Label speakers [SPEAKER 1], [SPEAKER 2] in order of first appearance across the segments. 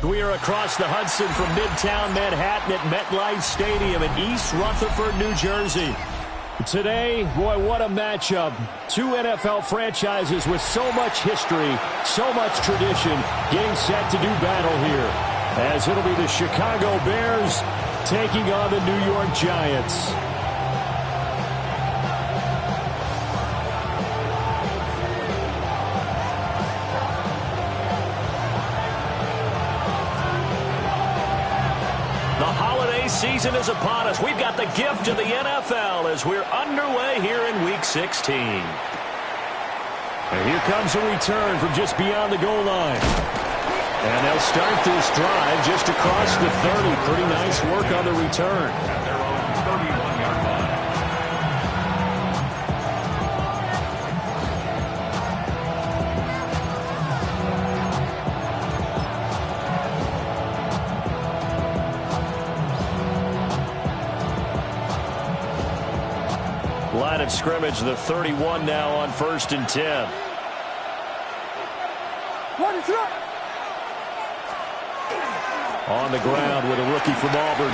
[SPEAKER 1] We are across the Hudson from Midtown Manhattan at MetLife Stadium in East Rutherford, New Jersey. Today, boy, what a matchup. Two NFL franchises with so much history, so much tradition, getting set to do battle here. As it'll be the Chicago Bears taking on the New York Giants. Season is upon us. We've got the gift of the NFL as we're underway here in Week 16. And here comes a return from just beyond the goal line. And they'll start this drive just across the 30. Pretty nice work on the return.
[SPEAKER 2] At their own 31-yard line.
[SPEAKER 1] Line of scrimmage, the 31 now on 1st and 10. On the ground with a rookie from Auburn.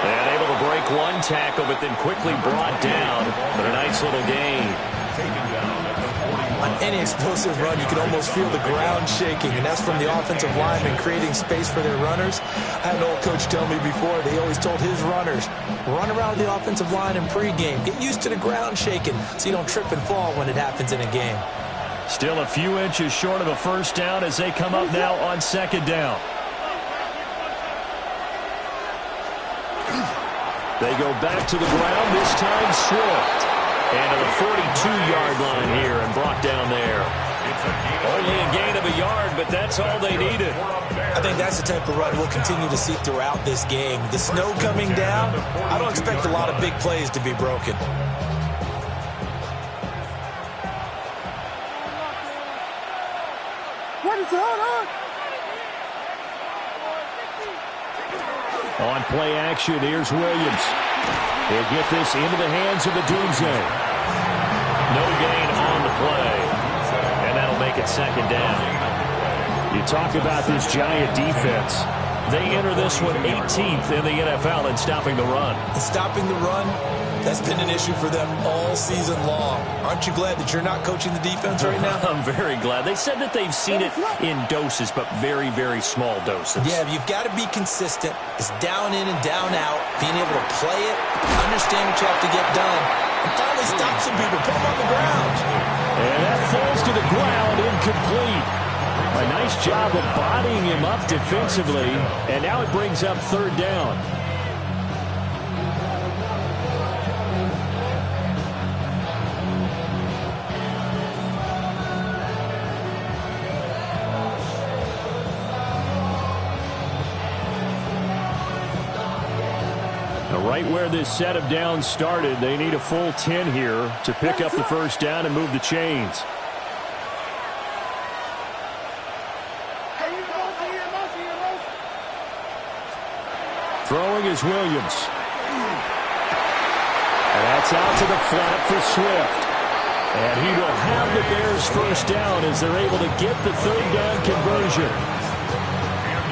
[SPEAKER 1] And able to break one tackle, but then quickly brought down. But a nice little gain.
[SPEAKER 3] On any explosive run, you can almost feel the ground shaking, and that's from the offensive linemen creating space for their runners. I had an old coach tell me before, they always told his runners, run around the offensive line in pregame. Get used to the ground shaking so you don't trip and fall when it happens in a game.
[SPEAKER 1] Still a few inches short of a first down as they come up now on 2nd down. They go back to the ground, this time Swift. And to the 42-yard line here and brought down there. Only a gain of a yard, but that's all they needed.
[SPEAKER 3] I think that's the type of run we'll continue to see throughout this game. The snow coming down, I don't expect a lot of big plays to be broken.
[SPEAKER 1] On play action, here's Williams. He'll get this into the hands of the Doomsday. No gain on the play. And that'll make it 2nd down. You talk about this Giant defense. They enter this one 18th in the NFL in stopping the run.
[SPEAKER 3] Stopping the run, that's been an issue for them all season long. Aren't you glad that you're not coaching the defense right now?
[SPEAKER 1] I'm very glad. They said that they've seen it in doses, but very, very small doses.
[SPEAKER 3] Yeah, you've got to be consistent. It's down in and down out, being able to play it, understand what you have to get done, and finally stop some people, put them on the ground.
[SPEAKER 1] And that falls to the ground, incomplete. A nice job of bodying him up defensively, and now it brings up 3rd down. Right where this set of downs started, they need a full 10 here to pick up the first down and move the chains. Throwing is Williams. And that's out to the flat for Swift. And he will have the Bears first down as they're able to get the 3rd down conversion.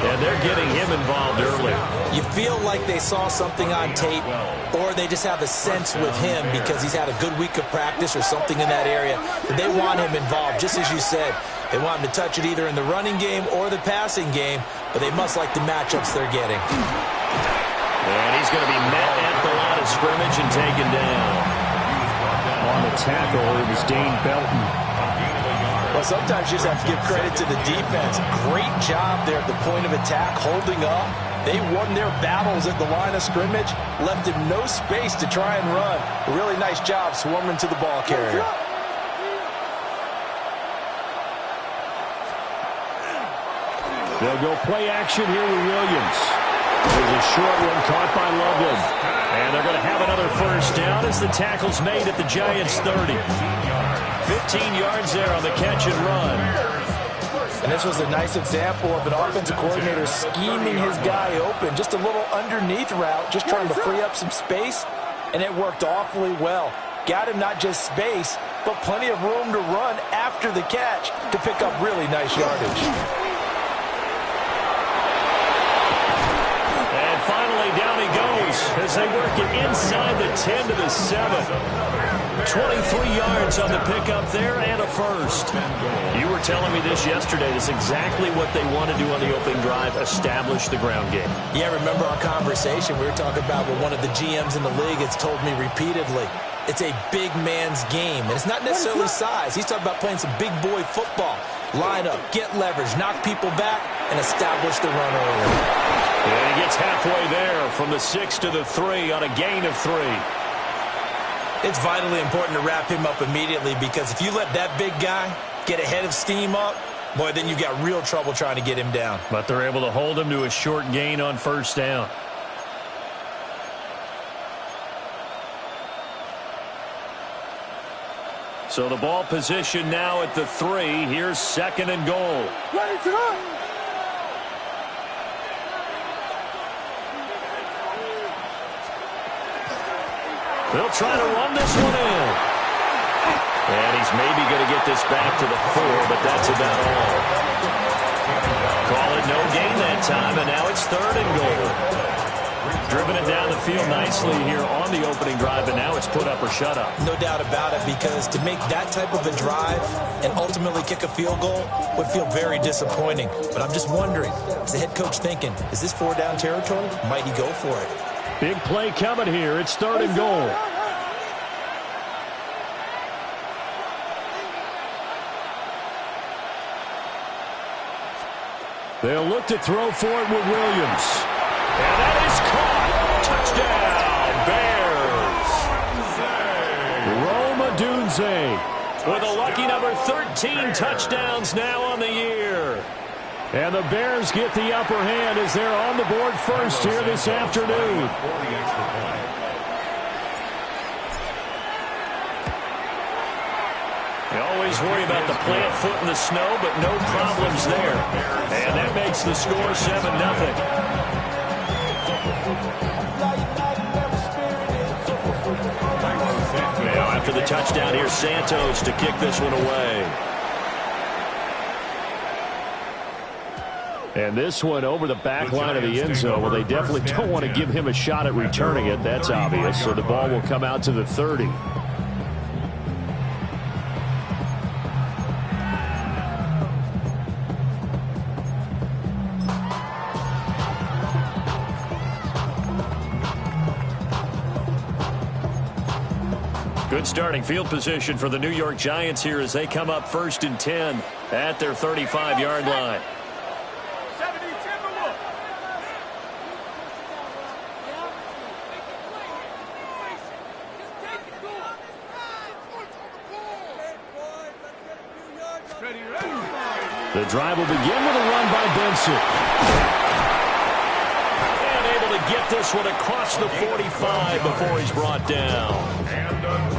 [SPEAKER 1] And they're getting him involved early.
[SPEAKER 3] You feel like they saw something on tape, or they just have a sense with him because he's had a good week of practice or something in that area. And they want him involved, just as you said. They want him to touch it either in the running game or the passing game, but they must like the matchups they're getting.
[SPEAKER 1] And he's going to be met at the line of scrimmage and taken down. On the tackle, it was Dane Belton.
[SPEAKER 3] Well, sometimes you just have to give credit to the defense. Great job there at the point of attack, holding up. They won their battles at the line of scrimmage, left him no space to try and run. A really nice job swarming to the ball carrier.
[SPEAKER 1] They'll go play action here with Williams. There's a short one caught by Loveland. And they're going to have another first down as the tackle's made at the Giants' 30. 15 yards there on the catch and run.
[SPEAKER 3] And this was a nice example of an offensive coordinator scheming his guy open. Just a little underneath route, just trying to free up some space. And it worked awfully well. Got him not just space, but plenty of room to run after the catch to pick up really nice yardage.
[SPEAKER 1] as they work it inside the 10 to the 7. 23 yards on the pickup there and a first. You were telling me this yesterday. This is exactly what they want to do on the opening drive, establish the ground game.
[SPEAKER 3] Yeah, remember our conversation? We were talking about what one of the GMs in the league has told me repeatedly. It's a big man's game, and it's not necessarily size. He's talking about playing some big boy football. Line up, get leverage, knock people back, and establish the run early.
[SPEAKER 1] And he gets halfway there from the 6 to the 3 on a gain of 3.
[SPEAKER 3] It's vitally important to wrap him up immediately, because if you let that big guy get ahead of steam up, boy, then you've got real trouble trying to get him down.
[SPEAKER 1] But they're able to hold him to a short gain on first down. So the ball position now at the 3. Here's 2nd and goal. They'll try to run this one in. And he's maybe going to get this back to the 4, but that's about all. Call it no gain that time, and now it's 3rd and goal. Driven it down the field nicely here on the opening drive, and now it's put up or shut up.
[SPEAKER 3] No doubt about it, because to make that type of a drive and ultimately kick a field goal would feel very disappointing. But I'm just wondering, is the head coach thinking, is this 4-down territory? Might he go for it?
[SPEAKER 1] Big play coming here. It's 3rd and goal. They'll look to throw for it with Williams. And that is caught. Touchdown, Bears. Rome Odunze with a lucky number 13 touchdowns now on the year. And the Bears get the upper hand as they're on the board first here this afternoon. You always worry about the plant foot in the snow, but no problems there. And that makes the score 7-0. Now, after the touchdown, here's Santos to kick this one away. And this one over the back line of the end zone. Well, they definitely don't want to give him a shot at returning it. That's obvious. So the ball will come out to the 30. Good starting field position for the New York Giants here as they come up 1st and 10 at their 35-yard line. The drive will begin with a run by Benson. And able to get this one across the 45 before he's brought down.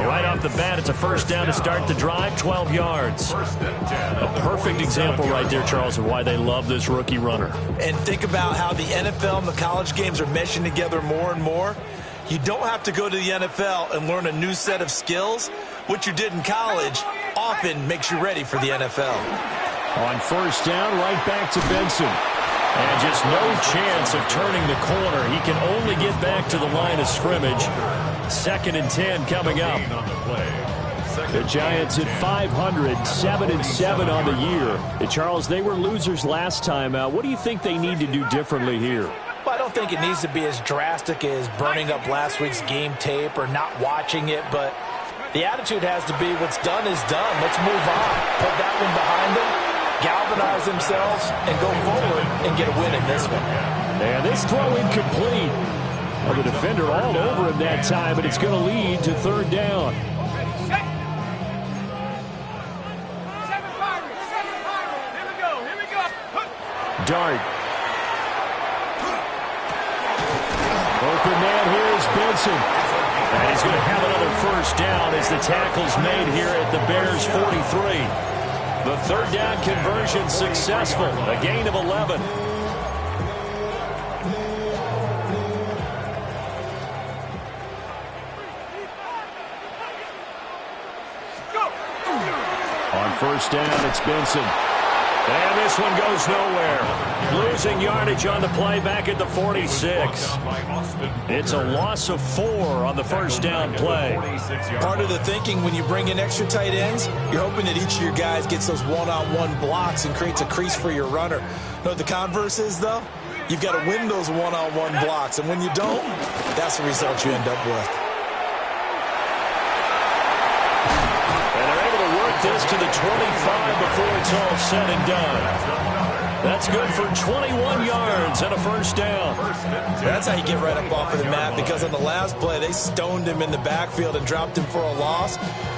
[SPEAKER 1] Right off the bat, it's a first down to start the drive, 12 yards. A perfect example right there, Charles, of why they love this rookie runner.
[SPEAKER 3] And think about how the NFL and the college games are meshing together more and more. You don't have to go to the NFL and learn a new set of skills. What you did in college often makes you ready for the NFL.
[SPEAKER 1] On first down, right back to Benson. And just no chance of turning the corner. He can only get back to the line of scrimmage. 2nd and 10 coming up. The Giants at 500, 7-7 on the year. Charles, they were losers last time out. What do you think they need to do differently here?
[SPEAKER 3] Well, I don't think it needs to be as drastic as burning up last week's game tape or not watching it, but the attitude has to be what's done is done. Let's move on. Put that one behind them, galvanize themselves, and go forward and get a win in this one.
[SPEAKER 1] And this throw incomplete. Well, the defender all over him that time, but it's going to lead to 3rd down. Dart. Open man here is Benson. And he's going to have another first down as the tackle's made here at the Bears' 43. The 3rd down conversion successful. A gain of 11. On first down, it's Benson. And this one goes nowhere. Losing yardage on the play back at the 46. It's a loss of 4 on the first down play.
[SPEAKER 3] Part of the thinking when you bring in extra tight ends, you're hoping that each of your guys gets those one-on-one blocks and creates a crease for your runner. You know what the converse is, though? You've got to win those one-on-one blocks, and when you don't, that's the result you end up with.
[SPEAKER 1] And they're able to work this to the 25 before it's all said and done. That's good for 21 yards and a first down.
[SPEAKER 3] That's how you get right up off of the mat, because on the last play, they stoned him in the backfield and dropped him for a loss.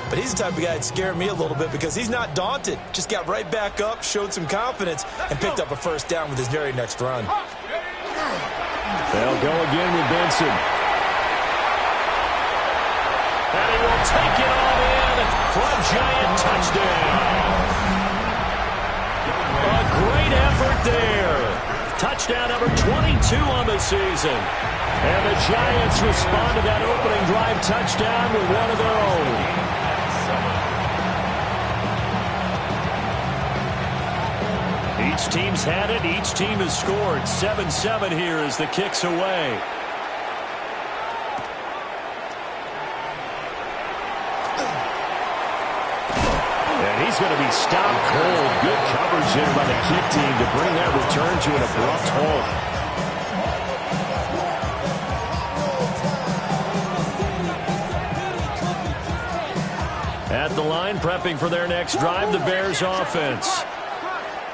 [SPEAKER 3] But he's the type of guy that scared me a little bit because he's not daunted. Just got right back up, showed some confidence, and picked up a first down with his very next run.
[SPEAKER 1] They'll go again with Benson. And he will take it all in for a Giant touchdown. A great effort there. Touchdown number 22 on the season. And the Giants respond to that opening drive touchdown with one of their own. Each team's had it. Each team has scored. 7-7 here as the kick's away. And he's going to be stopped cold. Good coverage here by the kick team to bring that return to an abrupt halt. At the line, prepping for their next drive, the Bears offense.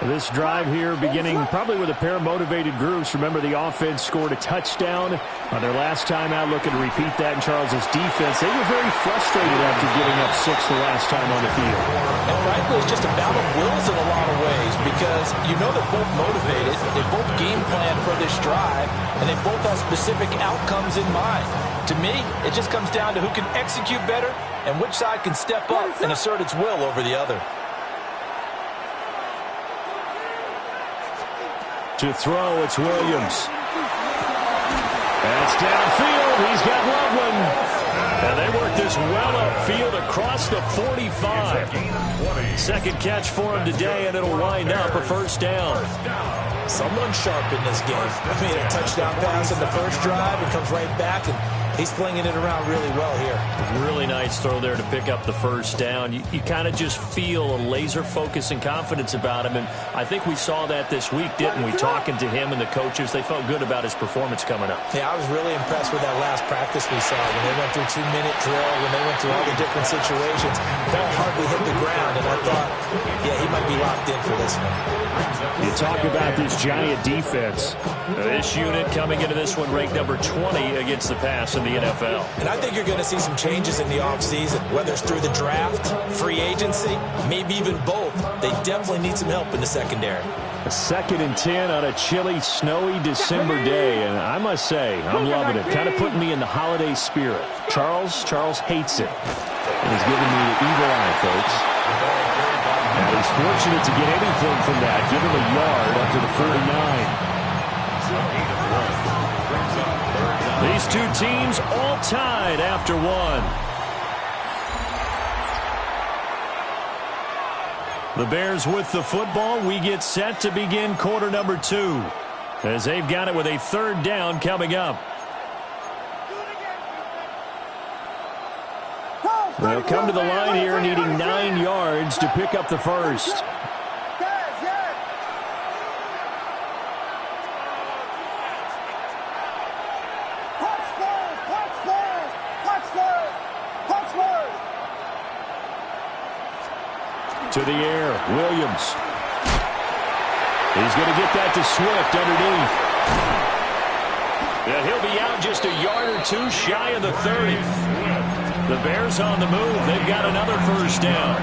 [SPEAKER 1] This drive here beginning probably with a pair of motivated groups. Remember, the offense scored a touchdown on their last time out. Looking to repeat that in Charles's defense. They were very frustrated after giving up 6 the last time on the field.
[SPEAKER 3] And frankly, it's just a battle of wills in a lot of ways, because you know they're both motivated. They both game plan for this drive, and they both have specific outcomes in mind. To me, it just comes down to who can execute better and which side can step up and assert its will over the other.
[SPEAKER 1] To throw, it's Williams. That's downfield. He's got Loveland. And they work this well upfield across the 45. Second catch for him today, and it'll wind up a first down.
[SPEAKER 3] Someone sharp in this game. I mean, a touchdown pass in the first drive, and comes right back, and he's flinging it around really well here.
[SPEAKER 1] Really nice throw there to pick up the first down. You kind of just feel a laser focus and confidence about him, and I think we saw that this week, didn't we? Talking to him and the coaches, they felt good about his performance coming up.
[SPEAKER 3] Yeah, I was really impressed with that last practice we saw when they went through 2-minute drill, when they went through all the different situations. Ball hardly hit the ground, and I thought, yeah, he might be locked in for this one.
[SPEAKER 1] You talk about this Giant defense. This unit coming into this one ranked number 20 against the pass in the NFL.
[SPEAKER 3] And I think you're going to see some changes in the offseason, whether it's through the draft, free agency, maybe even both. They definitely need some help in the secondary.
[SPEAKER 1] A 2nd and 10 on a chilly, snowy December day, and I must say, I'm loving it. Kind of putting me in the holiday spirit. Charles hates it. And he's giving me the evil eye, folks. And he's fortunate to get anything from that. Give him a yard up to the 49. These two teams all tied after one. The Bears with the football. We get set to begin quarter number 2 as they've got it with a 3rd down coming up. They'll come to the line here needing 9 yards to pick up the first. To the air, Williams. He's going to get that to Swift underneath. And he'll be out just a yard or 2 shy of the 30. The Bears on the move. They've got another first down.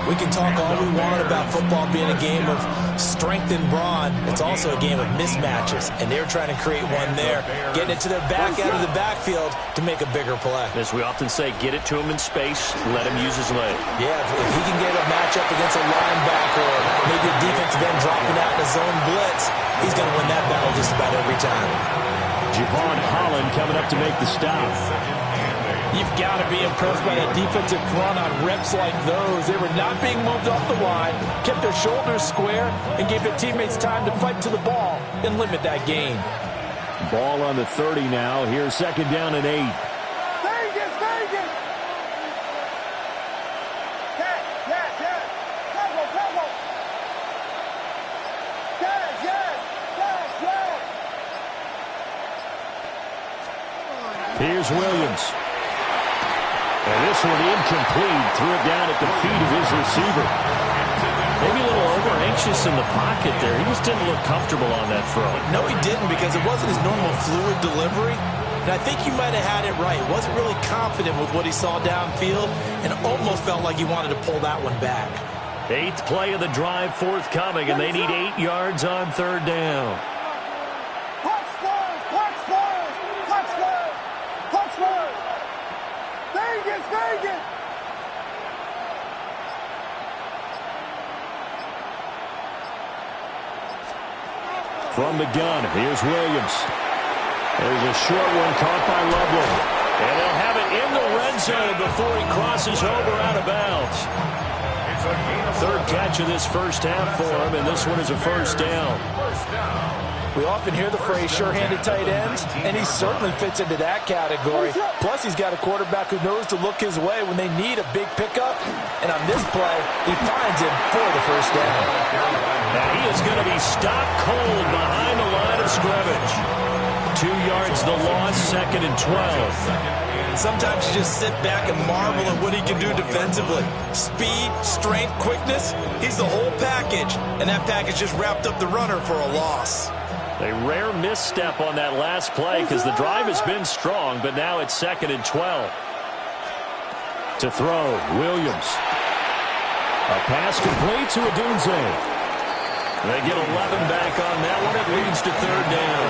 [SPEAKER 3] We can talk all we want about football being a game of strength and brawn. It's also a game of mismatches, and they're trying to create one there, getting it to their back out of the backfield to make a bigger play.
[SPEAKER 1] As we often say, get it to him in space, let him use his leg.
[SPEAKER 3] Yeah, if he can get a matchup against a linebacker, or maybe a defensive end dropping out in a zone blitz, he's going to win that battle just about every time.
[SPEAKER 1] Javon Holland coming up to make the stop.
[SPEAKER 3] You've got to be impressed by that defensive front on reps like those. They were not being moved off the line, kept their shoulders square, and gave their teammates time to fight to the ball and limit that gain.
[SPEAKER 1] Ball on the 30 now. Here's second down and 8.
[SPEAKER 4] Vegas, Vegas! Yes. Tempo. Yes.
[SPEAKER 1] Here's Williams. And this one incomplete. Threw it down at the feet of his receiver.
[SPEAKER 5] Maybe a little over-anxious in the pocket there. He just didn't look comfortable on that throw.
[SPEAKER 3] No, he didn't, because it wasn't his normal fluid delivery. And I think he might have had it right. He wasn't really confident with what he saw downfield and almost felt like he wanted to pull that one back.
[SPEAKER 1] 8th play of the drive forthcoming, and they need 8 yards on third down.
[SPEAKER 4] Vegas!
[SPEAKER 1] From the gun, here's Williams. There's a short one caught by Loveland. And they'll have it in the red zone before he crosses over out of bounds. Third catch of this first half for him, and this one is a first down.
[SPEAKER 3] We often hear the phrase sure-handed tight ends, and he certainly fits into that category. Plus, he's got a quarterback who knows to look his way when they need a big pickup. And on this play, he finds him for the first down.
[SPEAKER 1] Now he is going to be stopped cold behind the line of scrimmage. 2 yards the loss, second and 12.
[SPEAKER 3] Sometimes you just sit back and marvel at what he can do defensively. Speed, strength, quickness, he's the whole package. And that package just wrapped up the runner for a loss.
[SPEAKER 1] A rare misstep on that last play because the drive has been strong, but now it's second and 12. To throw, Williams. A pass complete to Odunze. They get 11 back on that one. It leads to third down.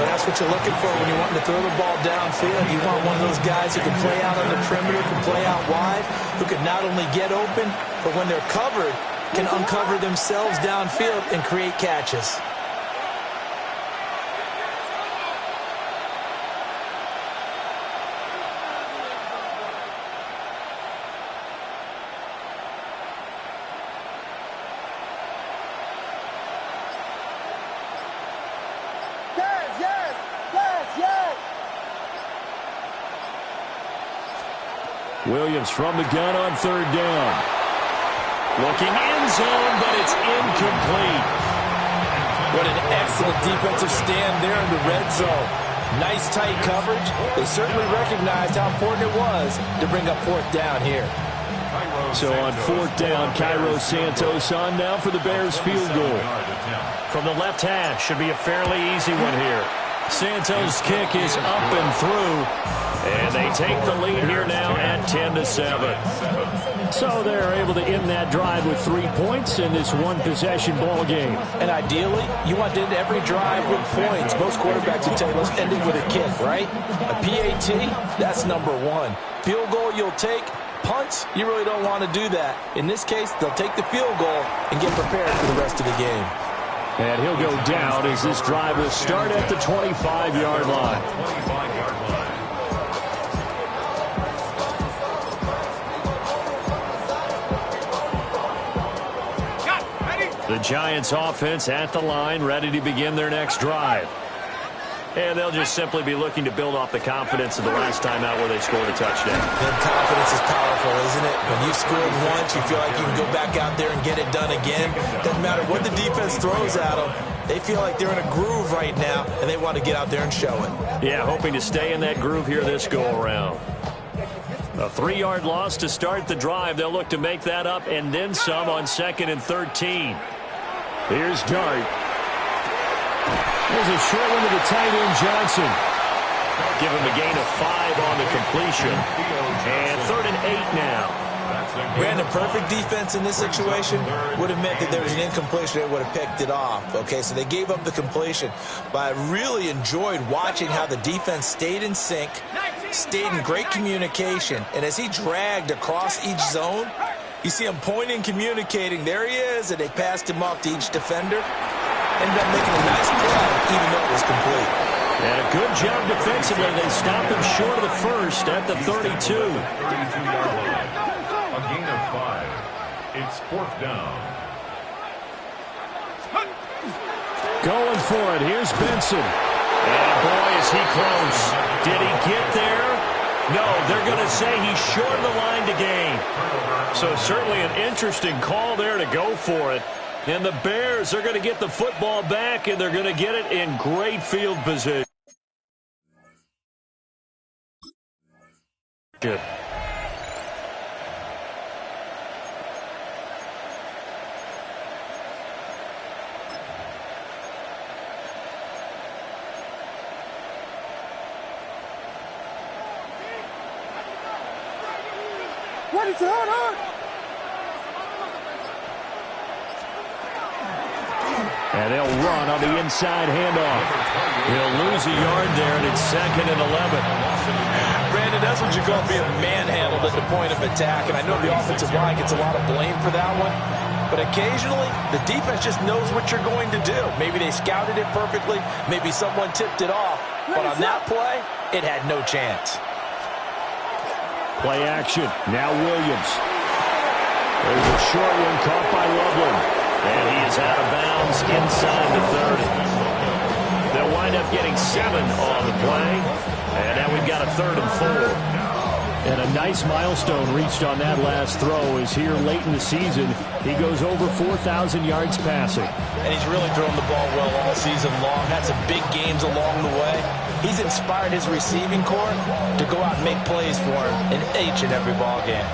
[SPEAKER 3] But that's what you're looking for when you want to throw the ball downfield. You want one of those guys who can play out on the perimeter, can play out wide, who can not only get open, but when they're covered, can uncover themselves downfield and create catches.
[SPEAKER 1] Williams from the gun on third down. Looking end zone, but it's incomplete.
[SPEAKER 3] What an excellent defensive stand there in the red zone. Nice tight coverage. They certainly recognized how important it was to bring up fourth down here.
[SPEAKER 1] So on fourth down, Cairo Santos on now for the Bears field goal. From the left hash, should be a fairly easy one here. Santos' kick is up and through. And they take the lead here now at 10-7. So they're able to end that drive with 3 points in this one-possession ball game.
[SPEAKER 3] And ideally, you want to end every drive with points. Most quarterbacks would tell you, let's end it with a kick, right? A PAT, that's number one. Field goal you'll take. Punts, you really don't want to do that. In this case, they'll take the field goal and get prepared for the rest of the game.
[SPEAKER 1] And he'll go down as this drive will start at the 25-yard line. The Giants offense at the line, ready to begin their next drive. And they'll just simply be looking to build off the confidence of the last time out where they scored a touchdown.
[SPEAKER 3] And confidence is powerful, isn't it? When you've scored once, you feel like you can go back out there and get it done again. Doesn't matter what the defense throws at them. They feel like they're in a groove right now, and they want to get out there and show it.
[SPEAKER 1] Yeah, hoping to stay in that groove here this go-around. A 3-yard loss to start the drive. They'll look to make that up and then some on 2nd and 13. Here's Dart. There's a short one to the tight end, Johnson. Give him a gain of 5 on the completion. And 3rd and 8 now.
[SPEAKER 3] Brandon, perfect defense in this situation would have meant that there was an incompletion. They would have picked it off. Okay, so they gave up the completion. But I really enjoyed watching how the defense stayed in sync, stayed in great communication. And as he dragged across each zone, you see him pointing, communicating. There he is, and they passed him off to each defender. Ended up making a nice play, even though it was complete.
[SPEAKER 1] And a good job defensively. They stopped him short of the first at the 32.
[SPEAKER 2] 32-yard line. A gain of 5. It's 4th down.
[SPEAKER 1] Going for it. Here's Benson. And boy, is he close. Did he get there? No, they're going to say he's short of the line to gain. So certainly an interesting call there to go for it. And the Bears are going to get the football back, and they're going to get it in great field position. Good.
[SPEAKER 4] What is it?
[SPEAKER 1] And they'll run on the inside handoff. He'll lose a yard there, and it's 2nd and 11.
[SPEAKER 3] Brandon, that's what you call being manhandled at the point of attack. And I know the offensive line gets a lot of blame for that one. But occasionally, the defense just knows what you're going to do. Maybe they scouted it perfectly. Maybe someone tipped it off. But on that play, it had no chance.
[SPEAKER 1] Play action. Now Williams. There's a short one caught by Loveland. And he is out of bounds inside the 30. They'll wind up getting 7 on the play. And now we've got a 3rd and 4. And a nice milestone reached on that last throw is here late in the season. He goes over 4,000 yards passing.
[SPEAKER 3] And he's really thrown the ball well all season long. Had some big games along the way. He's inspired his receiving corps to go out and make plays for him in each and every ball game.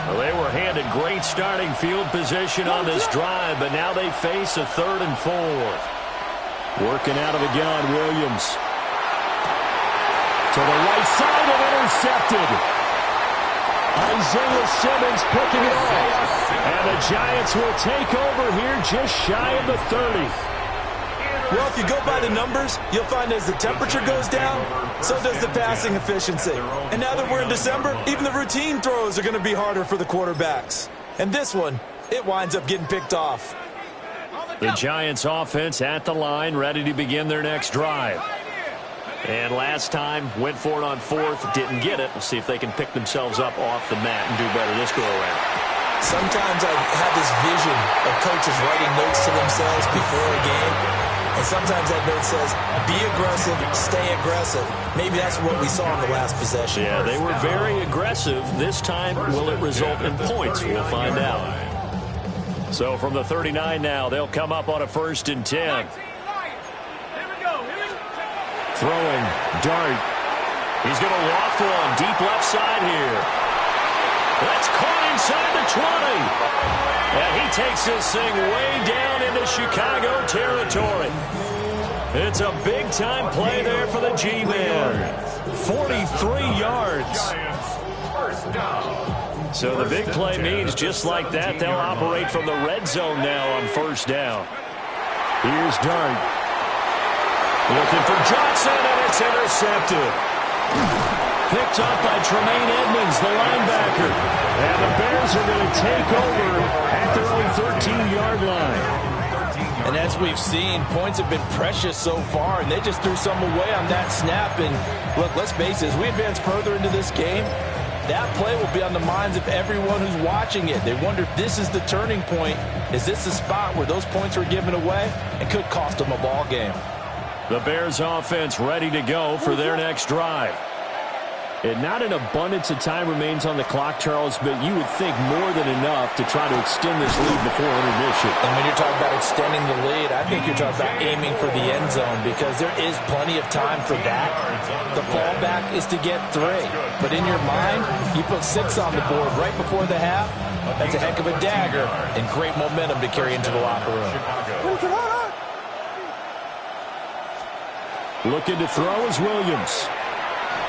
[SPEAKER 1] Well, they were handed great starting field position on this drive, but now they face a 3rd and 4. Working out of the gun, Williams. To the right side and intercepted. Isaiah Simmons picking it off. And the Giants will take over here just shy of the 30.
[SPEAKER 3] Well, if you go by the numbers, you'll find as the temperature goes down, so does the passing efficiency. And now that we're in December, even the routine throws are going to be harder for the quarterbacks. And this one, it winds up getting picked off.
[SPEAKER 1] The Giants offense at the line, ready to begin their next drive. And last time, went for it on 4th, didn't get it. We'll see if they can pick themselves up off the mat and do better this go-around.
[SPEAKER 3] Sometimes I have this vision of coaches writing notes to themselves before a game. And sometimes that note says, be aggressive, stay aggressive. Maybe that's what we saw in the last possession.
[SPEAKER 1] Yeah, they were very aggressive. This time, will it result in points? We'll find out. So from the 39 now, they'll come up on a 1st and 10. Throwing, Dart. He's going to loft one, deep left side here. That's caught inside the 20. And he takes this thing way down into Chicago territory. It's a big-time play there for the G-Man. 43 yards. So the big play means just like that, they'll operate from the red zone now on 1st down. Here's Dart. Looking for Johnson, and it's intercepted. Picked up by Tremaine Edmonds, the linebacker. And the Bears are going to take over at their own 13-yard line.
[SPEAKER 3] And as we've seen, points have been precious so far, and they just threw some away on that snap. And look, let's face it, as we advance further into this game, that play will be on the minds of everyone who's watching it. They wonder if this is the turning point. Is this the spot where those points were given away? It could cost them a ball game.
[SPEAKER 1] The Bears offense ready to go for their next drive. And not an abundance of time remains on the clock, Charles, but you would think more than enough to try to extend this lead before intermission.
[SPEAKER 3] And when you're talking about extending the lead, I think you're talking about aiming for the end zone because there is plenty of time for that. The fallback is to get 3. But in your mind, you put 6 on the board right before the half. That's a heck of a dagger and great momentum to carry into the locker room.
[SPEAKER 1] Looking to throw is Williams.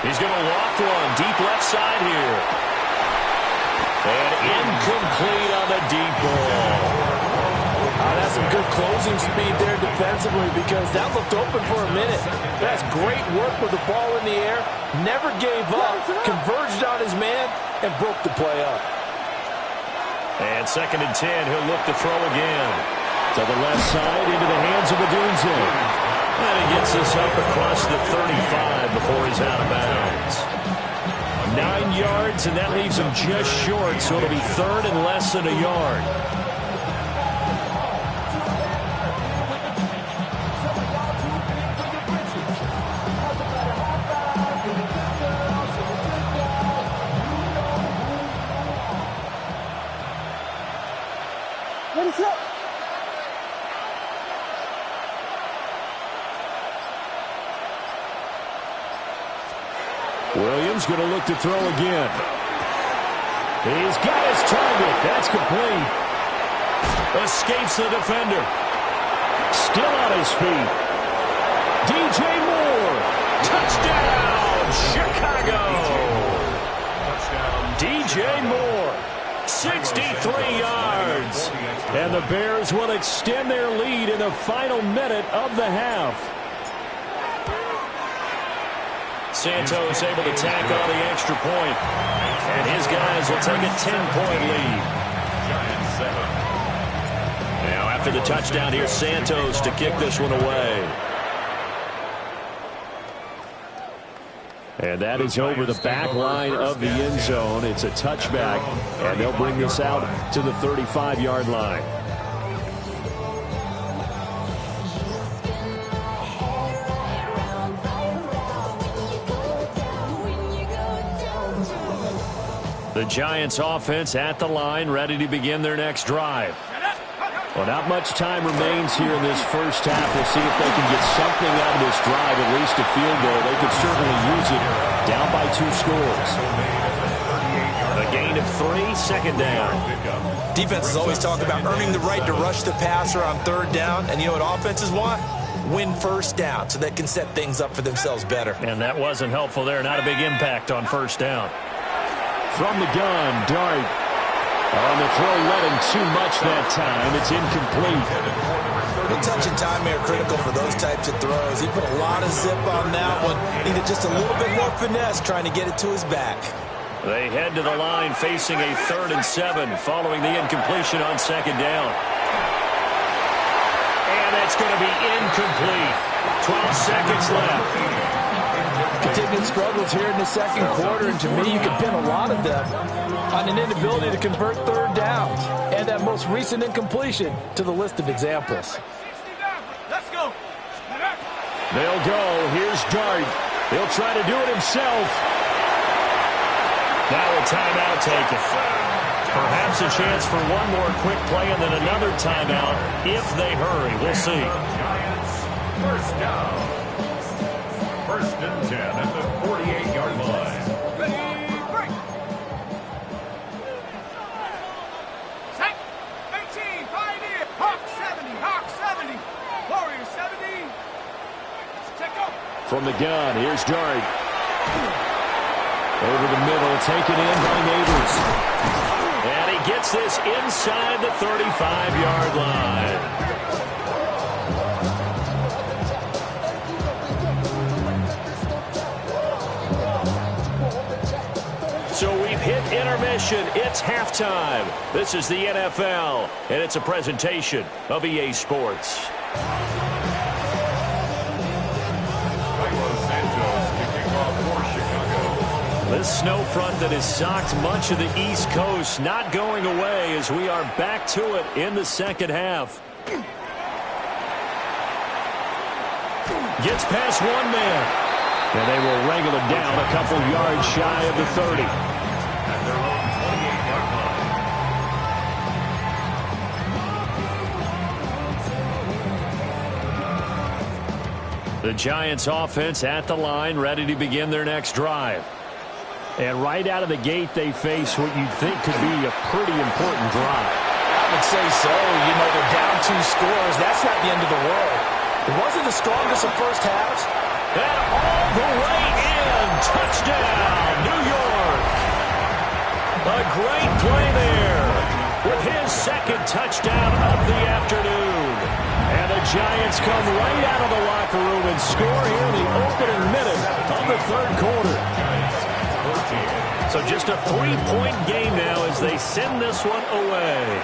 [SPEAKER 1] He's going to loft one deep left side here. And incomplete on the deep ball.
[SPEAKER 3] That's some good closing speed there defensively because that looked open for a minute. That's great work with the ball in the air. Never gave up. Converged on his man and broke the play up.
[SPEAKER 1] And 2nd and 10, he'll look to throw again. To the left side into the hands of Odunze. And he gets this up across the 35 before he's out of bounds. 9 yards, and that leaves him just short, so it'll be third and less than a yard.
[SPEAKER 4] Ready, set.
[SPEAKER 1] Williams going to look to throw again. He's got his target. That's complete. Escapes the defender. Still on his feet. DJ Moore. Touchdown, Chicago. DJ Moore. 63 yards. And the Bears will extend their lead in the final minute of the half. Santos able to tack on the extra point, and his guys will take a 10-point lead. Now after the touchdown, here's Santos to kick this one away. And that is over the back line of the end zone. It's a touchback, and they'll bring this out to the 35-yard line. The Giants offense at the line, ready to begin their next drive. Well, not much time remains here in this first half. We'll see if they can get something out of this drive, at least a field goal. They could certainly use it. Down by 2 scores. A gain of 3, second down.
[SPEAKER 3] Defenses always talk about earning the right to rush the passer on third down. And you know what offenses want? Win first down so they can set things up for themselves better.
[SPEAKER 1] And that wasn't helpful there. Not a big impact on first down. From the gun, Dart. On the throw, led him too much that time. It's incomplete.
[SPEAKER 3] The touch and time are critical for those types of throws. He put a lot of zip on that one. Needed just a little bit more finesse trying to get it to his back. They head to the line facing a 3rd and 7 following the incompletion on second down. And it's going to be incomplete. 12 seconds left.
[SPEAKER 6] Continued struggles here in the second quarter, and to me, you can pin a lot of them on an inability to convert third downs and that most recent incompletion to the list of examples.
[SPEAKER 4] Let's go.
[SPEAKER 1] They'll go. Here's Dart. He'll try to do it himself. Now a timeout taken. Perhaps a chance for one more quick play and then another timeout if they hurry. We'll see.
[SPEAKER 2] Giants, first down. 1st and 10 at the 48-yard line.
[SPEAKER 4] Ready, break. Set. 18, pioneer. Hawk 70, Hawk 70. Warrior 70. Check up.
[SPEAKER 1] From the gun, here's Dart. Over the middle, taken in by Neighbors. And he gets this inside the 35-yard line. So we've hit intermission. It's halftime. This is the NFL, and it's a presentation of EA Sports. This snow front that has socked much of the East Coast not going away as we are back to it in the second half. Gets past one man. And they will wrangle him down a couple yards shy of the 30.
[SPEAKER 2] At their own 28-yard line.
[SPEAKER 1] The Giants offense at the line, ready to begin their next drive. And right out of the gate, they face what you'd think could be a pretty important drive.
[SPEAKER 6] I would say so. You know, they're down 2 scores. That's not the end of the world. It wasn't the strongest of first halves.
[SPEAKER 1] And all the way in. Touchdown, New York. A great play there with his 2nd touchdown of the afternoon. And the Giants come right out of the locker room and score here in the opening minute of the 3rd quarter. So just a 3-point game now as they send this one away.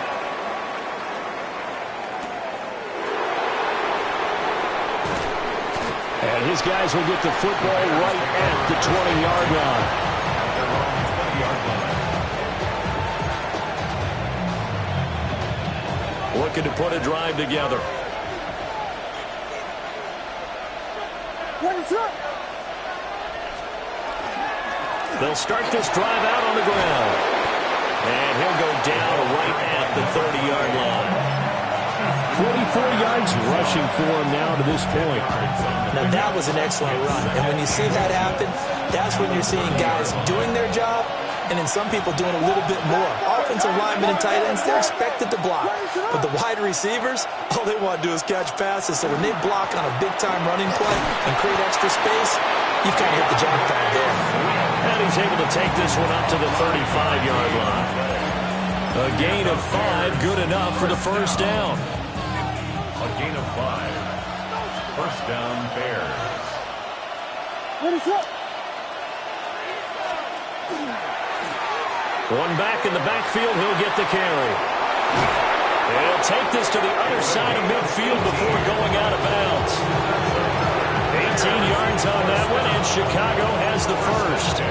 [SPEAKER 1] And his guys will get the football right at the 20-yard line. Looking to put a drive together. They'll start this drive out on the ground. And he'll go down right at the 30-yard line. 44 yards rushing for him now to this point.
[SPEAKER 6] Now, that was an excellent run. And when you see that happen, that's when you're seeing guys doing their job and then some people doing a little bit more. Offensive linemen and tight ends, they're expected to block. But the wide receivers, all they want to do is catch passes. So when they block on a big-time running play and create extra space, you've kind of hit the jackpot there.
[SPEAKER 1] And he's able to take this one up to the 35-yard line. A gain of 5, good enough for the first down.
[SPEAKER 2] A gain of 5. First down, Bears.
[SPEAKER 4] What is up?
[SPEAKER 1] One back in the backfield, he'll get the carry. He'll take this to the other side of midfield before going out of bounds. 18 yards on that one, and Chicago has the first.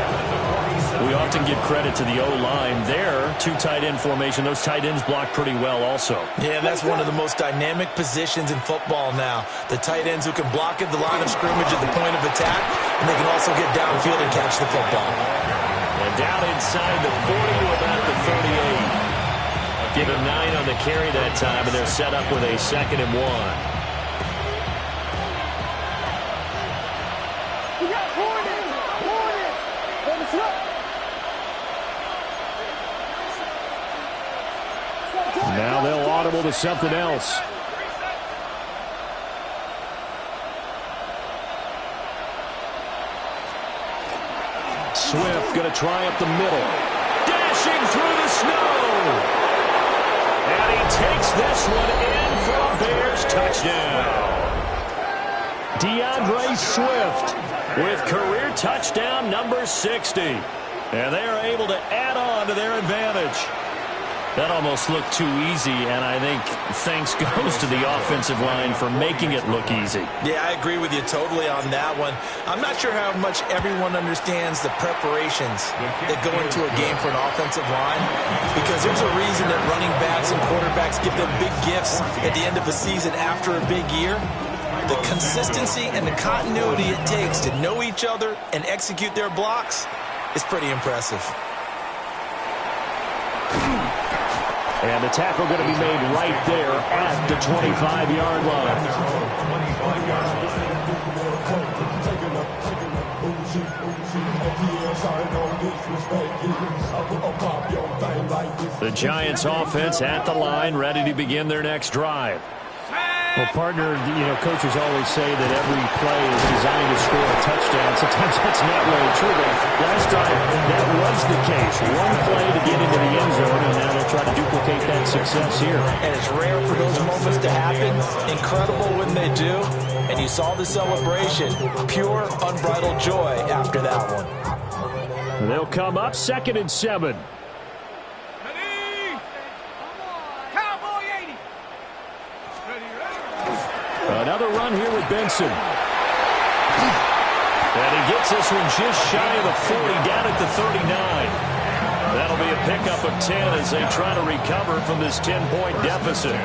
[SPEAKER 1] We often give credit to the O-line there. 2 tight end formation. Those tight ends block pretty well also.
[SPEAKER 6] Yeah, that's one of the most dynamic positions in football now. The tight ends who can block at the line of scrimmage at the point of attack, and they can also get downfield and catch the football.
[SPEAKER 1] And down inside the 40 to about the 38. Give him 9 on the carry that time, and they're set up with a 2nd and 1.
[SPEAKER 4] We got Hornets! What is up?
[SPEAKER 1] Now they'll audible to something else. Swift going to try up the middle. Dashing through the snow. And he takes this one in for a Bears touchdown. DeAndre Swift with career touchdown number 60. And they are able to add on to their advantage. That almost looked too easy, and I think thanks goes to the offensive line for making it look easy.
[SPEAKER 6] Yeah, I agree with you totally on that one. I'm not sure how much everyone understands the preparations that go into a game for an offensive line, because there's a reason that running backs and quarterbacks give them big gifts at the end of the season after a big year. The consistency and the continuity it takes to know each other and execute their blocks is pretty impressive.
[SPEAKER 1] And the tackle going to be made right there at the 25-yard line. The Giants offense at the line, ready to begin their next drive. Well, partner, coaches always say that every play is designed to score a touchdown. Sometimes that's not really true, but last drive, that was the case. One play to get into the end zone, and now they'll try to duplicate that success here.
[SPEAKER 6] And it's rare for those moments to happen. Incredible when they do. And you saw the celebration. Pure, unbridled joy after that one.
[SPEAKER 1] And they'll come up 2nd and 7. Another run here with Benson. And he gets this one just shy of the 40, down at the 39. That'll be a pickup of 10 as they try to recover from this 10-point deficit.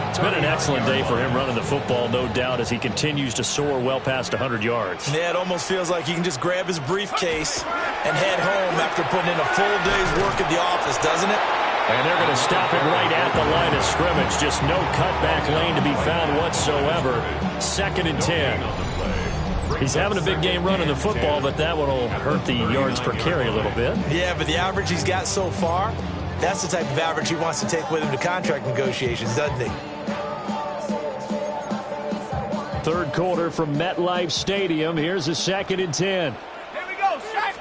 [SPEAKER 1] It's been an excellent day for him running the football, no doubt, as he continues to soar well past 100 yards.
[SPEAKER 6] Yeah, it almost feels like he can just grab his briefcase and head home after putting in a full day's work at the office, doesn't it?
[SPEAKER 1] And they're going to stop it right at the line of scrimmage. Just no cutback lane to be found whatsoever. 2nd and 10. He's having a big game running the football, but that one will hurt the yards per carry a little bit.
[SPEAKER 6] Yeah, but the average he's got so far, that's the type of average he wants to take with him to contract negotiations, doesn't he?
[SPEAKER 1] Third quarter from MetLife Stadium. Here's a 2nd and 10.
[SPEAKER 4] Here we go, Shaq.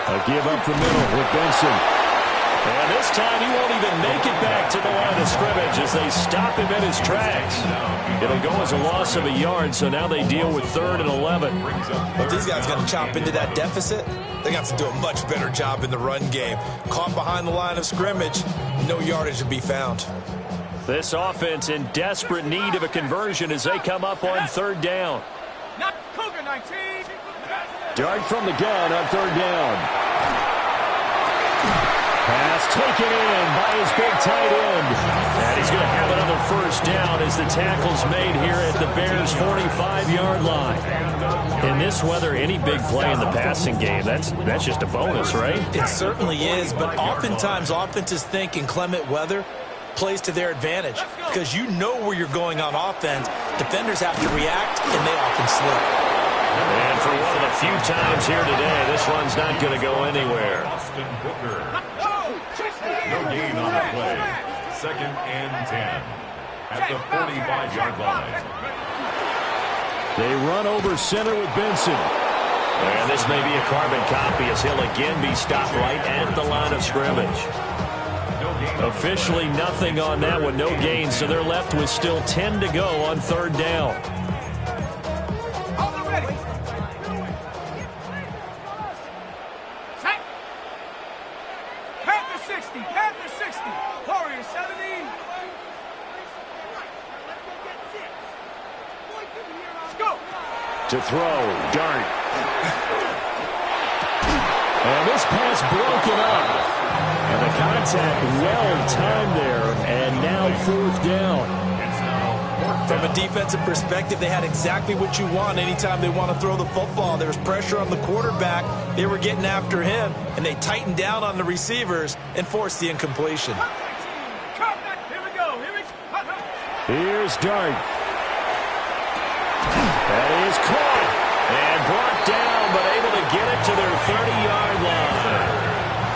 [SPEAKER 1] A give up the middle with Benson. And this time he won't even make it back to the line of scrimmage as they stop him in his tracks. It'll go as a loss of a yard, so now they deal with 3rd and 11.
[SPEAKER 6] If these guys got to chop into that deficit, they got to do a much better job in the run game. Caught behind the line of scrimmage, no yardage to be found.
[SPEAKER 1] This offense in desperate need of a conversion as they come up on 3rd down. Dart from the gun on third down. Pass taken in by his big tight end. And he's going to have another first down as the tackle's made here at the Bears' 45-yard line. In this weather, any big play in the passing game, that's just a bonus, right?
[SPEAKER 6] It certainly is, but oftentimes offenses think in clement weather plays to their advantage because you know where you're going on offense. Defenders have to react, and they often slip.
[SPEAKER 5] And for one of the few times here today, this one's not going to go anywhere.
[SPEAKER 2] No gain on the play. 2nd and 10 at the 45-yard line.
[SPEAKER 1] They run over center with Benson.
[SPEAKER 5] And this may be a carbon copy as he'll again be stopped right at the line of scrimmage. Officially nothing on that one, no gain, so they're left with still 10 to go on third down.
[SPEAKER 1] To throw, Dart. And this pass broken up. And the contact well-timed there, and now fourth down.
[SPEAKER 6] From a defensive perspective, they had exactly what you want anytime they want to throw the football. There was pressure on the quarterback. They were getting after him, and they tightened down on the receivers and forced the incompletion.
[SPEAKER 1] Here's Dart. That is caught and brought down, but able to get it to their 30-yard line.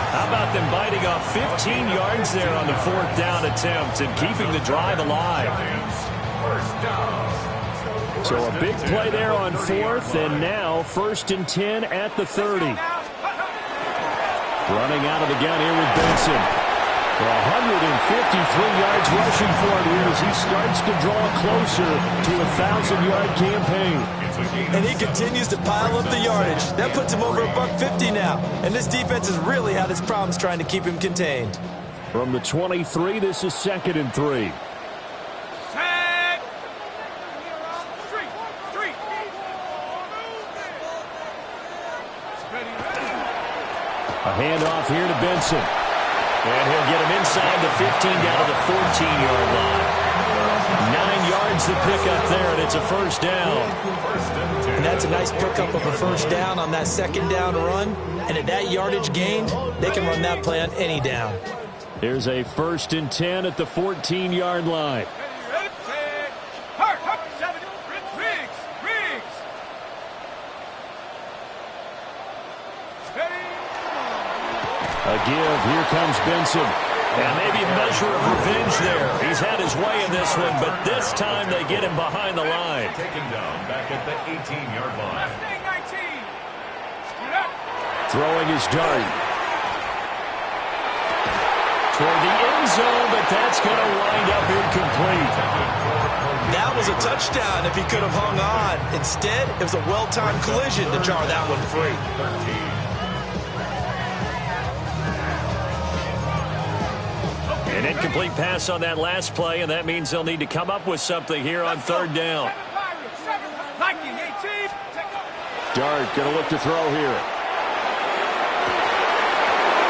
[SPEAKER 1] How about them biting off 15 yards there on the fourth down attempt and keeping the drive alive? So a big play there on fourth, and now 1st and 10 at the 30. Running out of the gun here with Benson. 153 yards rushing for him here as he starts to draw closer to a 1,000-yard campaign.
[SPEAKER 6] And he continues to pile up the yardage. That puts him over $150 now. And this defense has really had its problems trying to keep him contained.
[SPEAKER 1] From the 23, this is 2nd and 3. A handoff here to Benson. And he'll get him inside the 15 down to the 14-yard line. 9 yards to pick up there, and it's a first down.
[SPEAKER 6] And that's a nice pickup of a first down on that 2nd down run. And at that yardage gained, they can run that play on any down.
[SPEAKER 1] Here's a 1st and 10 at the 14-yard line. A give. Here comes Benson.
[SPEAKER 5] And maybe a measure of revenge there. He's had his way in this one, but this time they get him behind the line.
[SPEAKER 2] Taken down back at the 18-yard line.
[SPEAKER 1] Throwing his Dart. Toward the end zone, but that's going to wind up incomplete.
[SPEAKER 6] That was a touchdown if he could have hung on. Instead, it was a well-timed collision to jar that one free.
[SPEAKER 5] An incomplete pass on that last play, and that means they'll need to come up with something here on third down.
[SPEAKER 1] Dart going to look to throw here.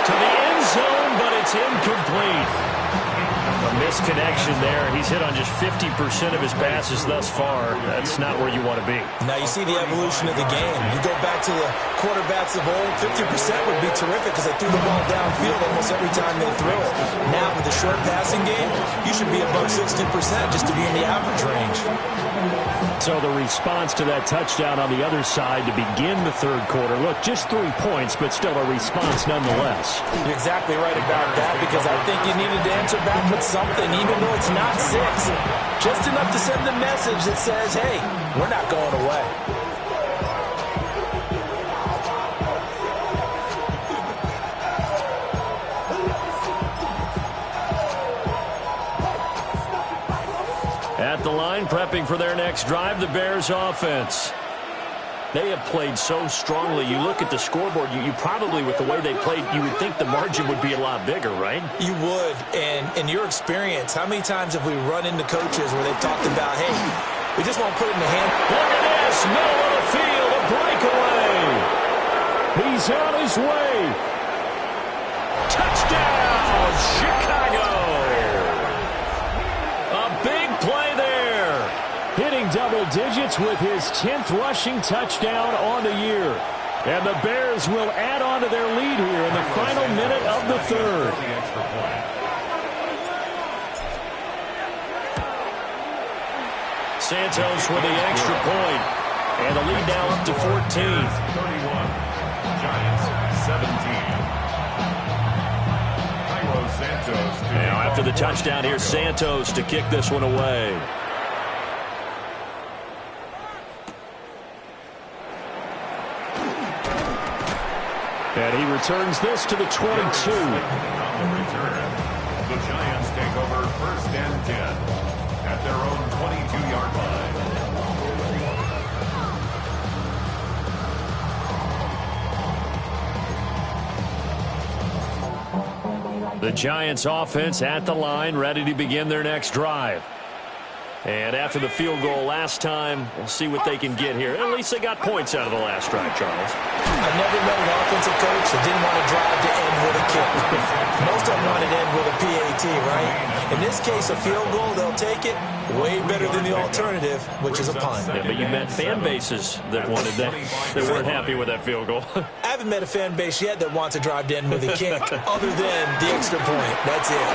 [SPEAKER 5] To the end zone, but it's incomplete. A misconnection there. He's hit on just 50% of his passes thus far. That's not where you want to be.
[SPEAKER 6] Now you see the evolution of the game. You go back to the quarterbacks of old, 50% would be terrific because they threw the ball downfield almost every time they throw it. Now with the short passing game, you should be above 60% just to be in the average range.
[SPEAKER 1] So the response to that touchdown on the other side to begin the third quarter. Look, just 3 points, but still a response nonetheless.
[SPEAKER 6] You're exactly right about that because I think you needed to answer back with something, even though it's not 6. Just enough to send a message that says, hey, we're not going away.
[SPEAKER 1] At the line, prepping for their next drive, the Bears offense. They have played so strongly. You look at the scoreboard, you probably, with the way they played, you would think the margin would be a lot bigger, right?
[SPEAKER 6] You would. And in your experience, how many times have we run into coaches where they've talked about, hey, we just won't put it in the hand.
[SPEAKER 5] Look at this, middle of the field. A
[SPEAKER 1] breakaway. He's on his way. Touchdown, Chicago. A big play there. Hitting double digits with his 10th rushing touchdown on the year. And the Bears will add on to their lead here in the final minute of the third. Santos with the extra point. And the lead now up to 14.
[SPEAKER 2] 31. Giants 17.
[SPEAKER 5] Now after the touchdown, here's Santos to kick this one away.
[SPEAKER 1] And he returns this to the 22.
[SPEAKER 2] On the return, the Giants take over 1st and 10 at their own 22-yard line.
[SPEAKER 1] The Giants offense at the line, ready to begin their next drive. And after the field goal last time, we'll see what they can get here. At least they got points out of the last drive, Charles.
[SPEAKER 6] I never met an offensive coach that didn't want to drive to end with a kick. Most of them wanted to end with a PAT, right? In this case, a field goal, they'll take it. Way better than the alternative, which is a punt.
[SPEAKER 5] Yeah, but you met fan bases that wanted that, that weren't happy with that field goal.
[SPEAKER 6] I haven't met a fan base yet that wants to drive to end with a kick other than the extra point. That's it.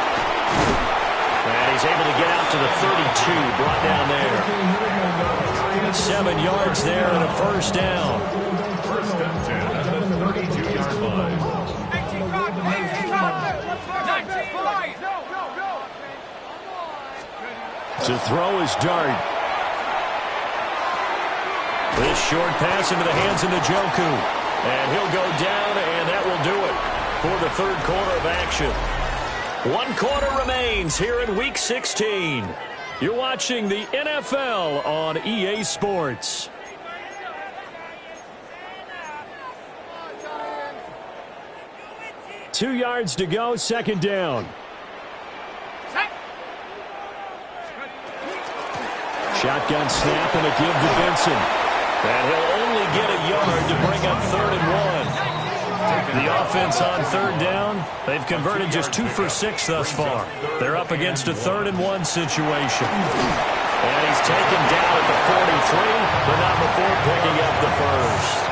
[SPEAKER 5] And he's able to get out to the 32, brought down there.
[SPEAKER 1] 7 yards there and a first down.
[SPEAKER 2] 1st and 10 at the 32-yard line.
[SPEAKER 1] To throw is Dart. This short pass into the hands of Njoku. And he'll go down, and that will do it for the third quarter of action. 1 quarter remains here in Week 16. You're watching the NFL on EA Sports. Two yards to go, second down. Shotgun snap and a give to Benson. And he'll only get a yard to bring up 3rd and 1. The offense on 3rd down, they've converted just 2 for 6 thus far. They're up against a 3rd and 1 situation. And he's taken down at the 43, but not before picking up the first.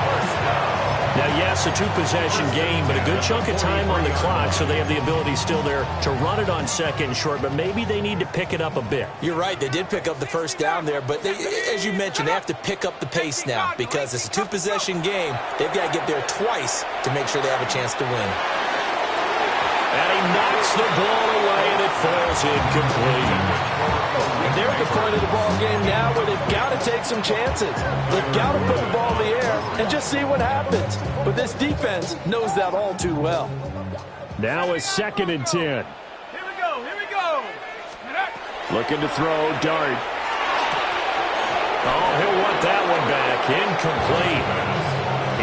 [SPEAKER 1] Now, yes, a 2-possession game, but a good chunk of time on the clock, so they have the ability still there to run it on 2nd and short, but maybe they need to pick it up a bit.
[SPEAKER 6] You're right. They did pick up the first down there, but they, as you mentioned, they have to pick up the pace now because it's a 2-possession game. They've got to get there twice to make sure they have a chance to win.
[SPEAKER 1] And he knocks the ball away, and it falls incomplete.
[SPEAKER 7] And they're at the point of the ball game now where they've got to take some chances. They've got to put the ball in the air and just see what happens. But this defense knows that all too well.
[SPEAKER 1] Now a 2nd and 10.
[SPEAKER 4] Here we go, here we go.
[SPEAKER 1] Looking to throw, Dart.
[SPEAKER 5] Oh, he'll want that one back. Incomplete.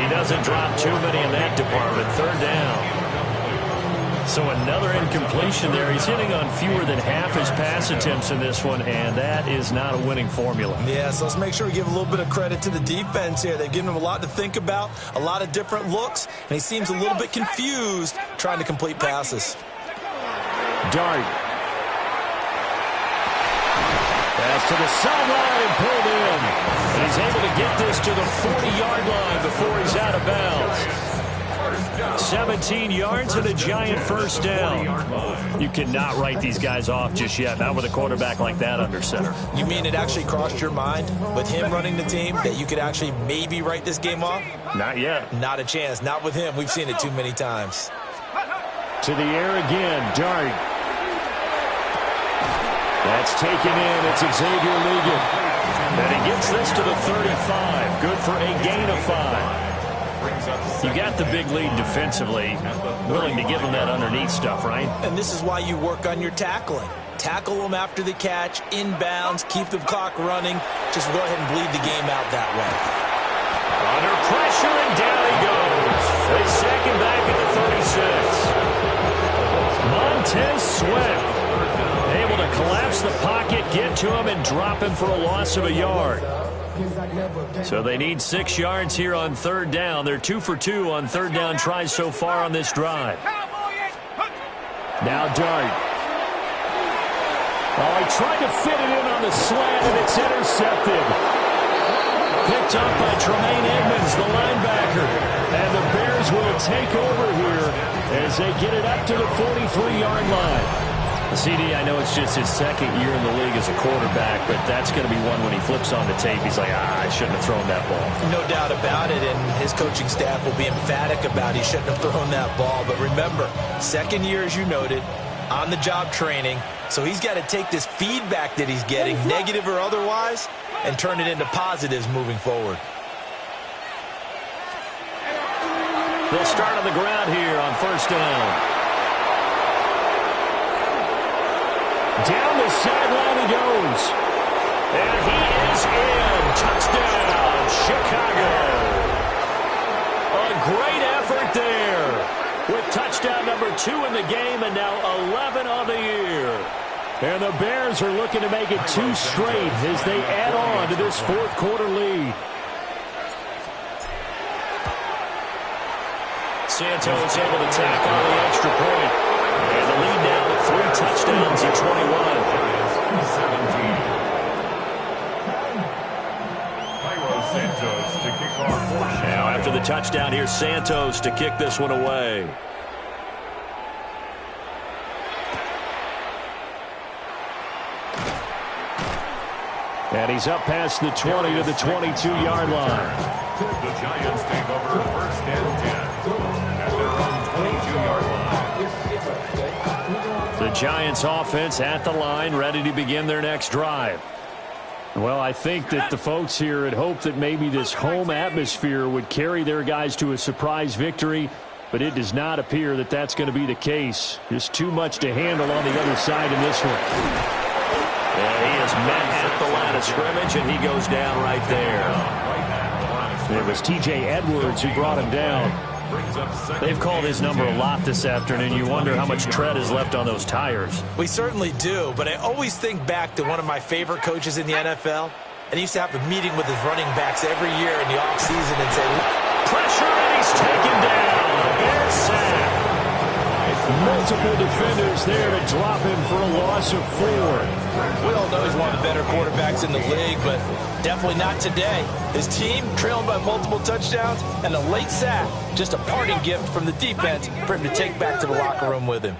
[SPEAKER 5] He doesn't drop too many in that department. 3rd down. So another incompletion there. He's hitting on fewer than half his pass attempts in this one, and that is not a winning formula.
[SPEAKER 6] Yeah, so let's make sure we give a little bit of credit to the defense here. They've given him a lot to think about, a lot of different looks, and he seems a little bit confused trying to complete passes.
[SPEAKER 1] Dart. Pass to the sideline and pulled in. And he's able to get this to the 40-yard line before he's out of bounds. 17 yards and a giant first down. You cannot write these guys off just yet, not with a quarterback like that under center.
[SPEAKER 6] You mean it actually crossed your mind with him running the team that you could actually maybe write this game off?
[SPEAKER 1] Not yet.
[SPEAKER 6] Not a chance. Not with him. We've seen it too many times.
[SPEAKER 1] To the air again, Dart. That's taken in. It's Xavier Ligon. And he gets this to the 35. Good for a gain of 5. You got the big lead defensively, willing to give them that underneath stuff, right?
[SPEAKER 6] And this is why you work on your tackling. Tackle them after the catch, inbounds, keep the clock running. Just go ahead and bleed the game out that way.
[SPEAKER 1] Under pressure, and down he goes. They sack him back at the 36. Montez Sweat able to collapse the pocket, get to him, and drop him for a loss of a yard. So they need 6 yards here on third down. They're 2 for 2 on third down tries so far on this drive. Now Dart. Oh, he tried to fit it in on the slant, and it's intercepted. Picked up by Tremaine Edmonds, the linebacker. And the Bears will take over here as they get it up to the 43-yard line. CD, I know it's just his second year in the league as a quarterback, but that's going to be one when he flips on the tape. He's like, I shouldn't have thrown that ball.
[SPEAKER 6] No doubt about it, and his coaching staff will be emphatic about he shouldn't have thrown that ball. But remember, second year, as you noted, on-the-job training, so he's got to take this feedback that he's getting, negative or otherwise, and turn it into positives moving forward.
[SPEAKER 1] They'll start on the ground here on first down. Down the sideline he goes. And he is in. Touchdown, Chicago. A great effort there. With touchdown number 2 in the game and now 11 on the year. And the Bears are looking to make it 2 straight as they add on to this fourth quarter lead. Santos able to tack on the extra point. And the lead now at 3 touchdowns in 21.
[SPEAKER 2] 17. Santos to kick off.
[SPEAKER 1] Now after the touchdown, here's Santos to kick this one away. And he's up past the 20 to the 22-yard line.
[SPEAKER 2] The Giants take over first and 10 at their own 22-yard line.
[SPEAKER 1] The Giants offense at the line, ready to begin their next drive. Well, I think that the folks here had hoped that maybe this home atmosphere would carry their guys to a surprise victory, but it does not appear that that's going to be the case. Just too much to handle on the other side in this one.
[SPEAKER 5] And he is met at the line of scrimmage, and he goes down right there.
[SPEAKER 1] It was T.J. Edwards who brought him down. They've called his number a lot this afternoon. You wonder how much tread is left on those tires.
[SPEAKER 6] We certainly do, but I always think back to one of my favorite coaches in the NFL, and he used to have a meeting with his running backs every year in the offseason and say,
[SPEAKER 1] pressure, and he's taken down. Bears sack. Multiple defenders there to drop him for a loss of 4.
[SPEAKER 6] We all know he's one of the better quarterbacks in the league, but definitely not today. His team trailing by multiple touchdowns and a late sack. Just a parting gift from the defense for him to take back to the locker room with him.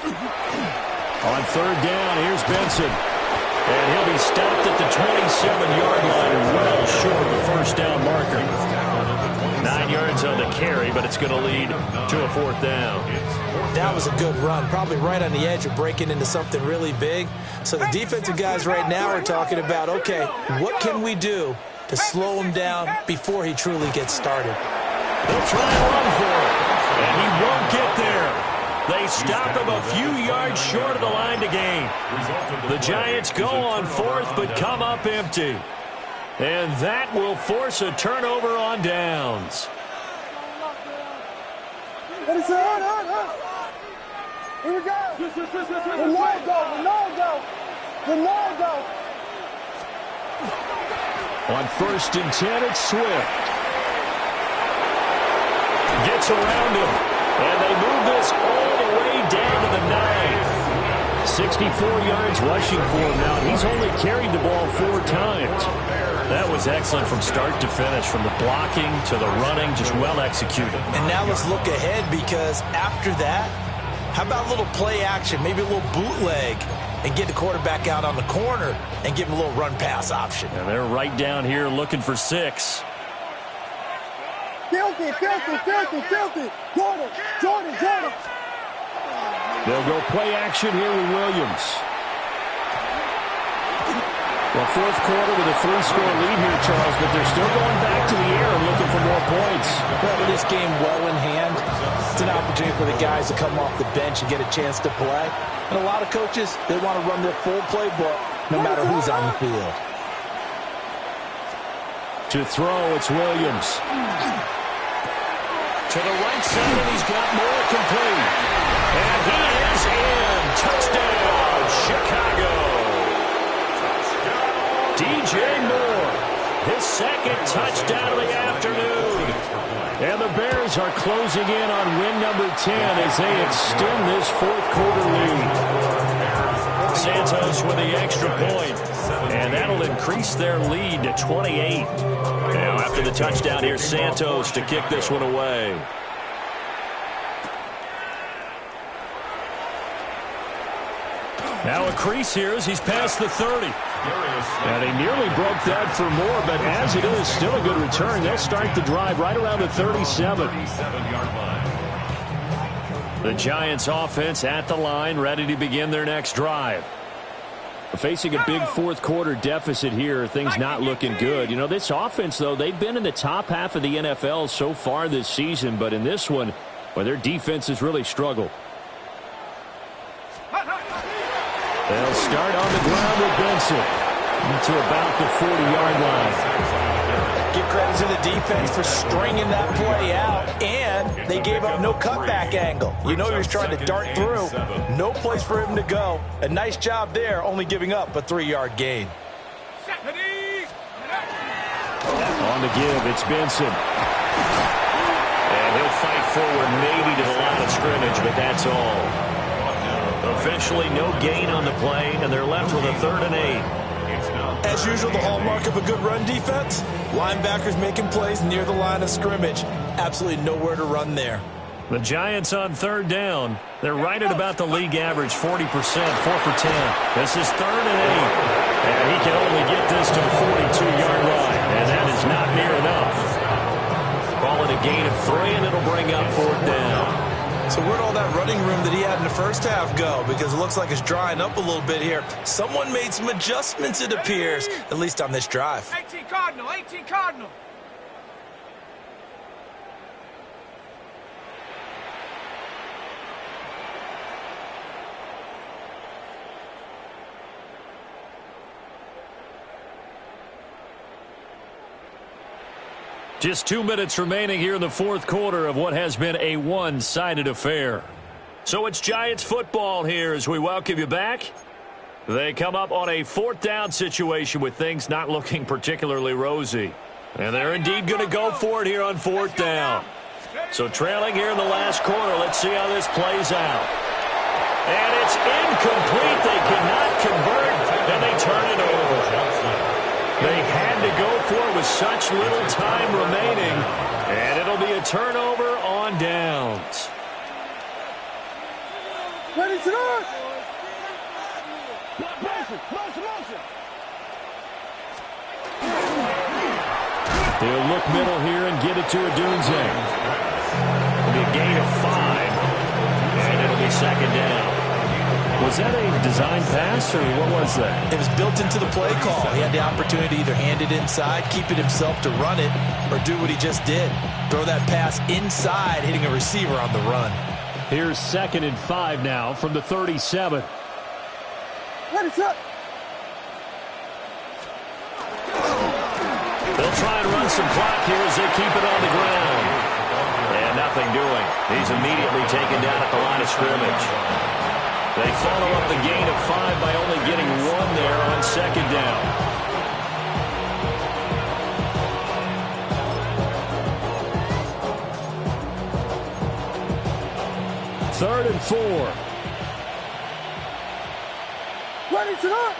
[SPEAKER 1] On third down, here's Benson. And he'll be stopped at the 27-yard line, well short of the first down marker. 9 yards on the carry, but it's going to lead to a fourth down.
[SPEAKER 6] That was a good run, probably right on the edge of breaking into something really big. So the defensive guys right now are talking about, okay, what can we do to slow him down before he truly gets started?
[SPEAKER 1] They'll try and run for it, and he won't get there. They stop him a few yards short of the line to gain. The Giants go on fourth, but come up empty. And that will force a turnover on downs.
[SPEAKER 4] Here we go. Ronaldo.
[SPEAKER 1] On first and 10, it's Swift. Gets around him. And they move this all the way down to the 9. 64 yards rushing for him now. He's only carried the ball 4 times. That was excellent from start to finish, from the blocking to the running, just well executed.
[SPEAKER 6] And now let's look ahead, because after that, how about a little play action, maybe a little bootleg, and get the quarterback out on the corner and give him a little run-pass option.
[SPEAKER 1] And they're right down here looking for 6.
[SPEAKER 4] Filthy. Jordan.
[SPEAKER 1] They'll go play action here with Williams. Well, fourth quarter with a 3-score lead here, Charles, but they're still going back to the air and looking for more points.
[SPEAKER 7] Well, with this game well in hand, it's an opportunity for the guys to come off the bench and get a chance to play. And a lot of coaches, they want to run their full playbook no matter who's on the field.
[SPEAKER 1] To throw, it's Williams. To the right side, and he's got more complete. And he is in. Touchdown, Chicago. DJ Moore, his second touchdown of the afternoon. And the Bears are closing in on win number 10 as they extend this fourth quarter lead. Santos with the extra point, and that'll increase their lead to 28. Now after the touchdown, here's Santos to kick this one away. Now a crease here as he's past the 30. And he nearly broke that for more, but as it is, still a good return. They'll start the drive right around the 37. The Giants offense at the line, ready to begin their next drive. Facing a big fourth quarter deficit here, things not looking good. You know, this offense, though, they've been in the top half of the NFL so far this season, but in this one, well, their defense has really struggled. They'll start on the ground with Benson to about the 40-yard line.
[SPEAKER 7] Give credit to the defense for stringing that play out, and they gave up no cutback angle. You know he was trying to dart through. No place for him to go. A nice job there, only giving up a 3-yard gain.
[SPEAKER 1] On the give, it's Benson. And he'll fight forward maybe to the line of scrimmage, but that's all. Officially no gain on the play, and they're left with a 3rd and 8.
[SPEAKER 7] As usual, the hallmark of a good run defense, linebackers making plays near the line of scrimmage. Absolutely nowhere to run there.
[SPEAKER 1] The Giants on 3rd down. They're right at about the league average, 40%, 4 for 10. This is 3rd and 8. And he can only get this to the 42-yard line, and that is not near enough. Call it a gain of 3, and it'll bring up 4th down.
[SPEAKER 7] So where'd all that running room that he had in the first half go? Because it looks like it's drying up a little bit here. Someone made some adjustments, it appears, at least on this drive.
[SPEAKER 4] 18 Cardinal, 18 Cardinal.
[SPEAKER 1] Just 2 minutes remaining here in the fourth quarter of what has been a one-sided affair. So it's Giants football here as we welcome you back. They come up on a 4th down situation with things not looking particularly rosy. And they're indeed going to go for it here on 4th down. So trailing here in the last quarter, let's see how this plays out. And it's incomplete. They cannot convert, and they turn it over. They had to go for it with such little time remaining, and it'll be a turnover on downs.
[SPEAKER 4] Ready to go!
[SPEAKER 1] They'll look middle here and get it to Odunze. It'll be a gain of 5, and it'll be 2nd down. Was that a design pass, or what was that?
[SPEAKER 7] It was built into the play call. He had the opportunity to either hand it inside, keep it himself to run it, or do what he just did. Throw that pass inside, hitting a receiver on the run.
[SPEAKER 1] Here's 2nd and 5 now from the 37.
[SPEAKER 4] Ready, set.
[SPEAKER 1] They'll try and run some clock here as they keep it on the ground. And nothing doing. He's immediately taken down at the line of scrimmage. They follow up the gain of 5 by only getting 1 there on 2nd down. Third and 4.
[SPEAKER 4] Ready to go!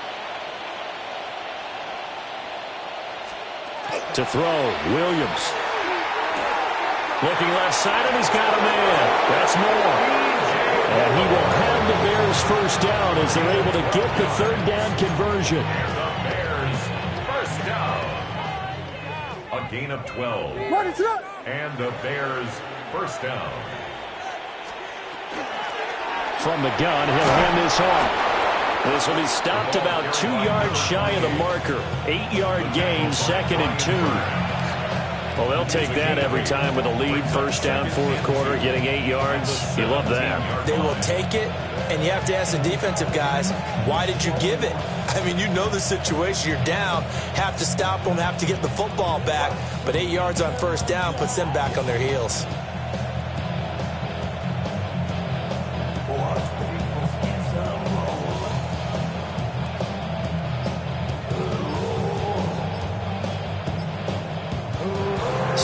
[SPEAKER 1] To throw, Williams. Looking left side, and he's got a man. That's Moore. And he will have the Bears first down as they're able to get the 3rd down conversion.
[SPEAKER 2] The Bears first down. A gain of 12.
[SPEAKER 4] Ready to go!
[SPEAKER 2] And the Bears first down.
[SPEAKER 1] From the gun, he'll hand this off. This will be stopped about 2 yards shy of the marker. 8-yard gain, 2nd and 2. Well, they'll take that every time with a lead. First down, fourth quarter, getting 8 yards. You love that.
[SPEAKER 7] They will take it, and you have to ask the defensive guys, why did you give it? I mean, you know the situation. You're down, have to stop them, have to get the football back. But 8 yards on first down puts them back on their heels.